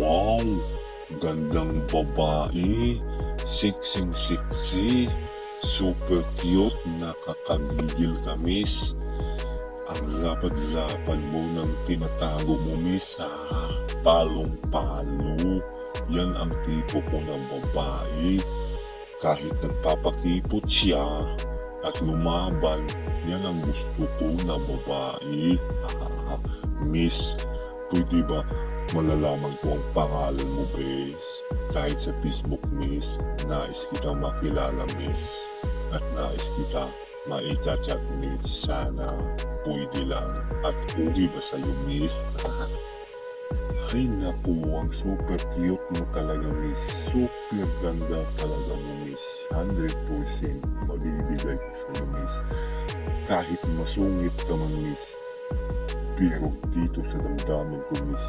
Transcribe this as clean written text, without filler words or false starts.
Wow! Gandang babae, sexy, super cute, nakakagigil ka, miss. Ang lapad-lapad mo ng tinatago mo, miss, ha? Palong-palo. Yan ang tipo ko ng babae. Kahit nagpapakipot siya at lumaban, yan ang gusto ko na babae. Miss, pwede ba malalaman ko ang pangalan mo, bes? Kahit sa Facebook, miss, nais kitang makilala, miss. At nais kita maika-chat, miss. Sana pwede lang. At okay ba sa'yo, miss? Ay naku, ang super cute mo talaga, miss. Super ganda talaga mo, miss. 100% mabibigay ko sa'yo, miss. Kahit masungit ka man, miss. Pero dito sa damdamin ko, miss,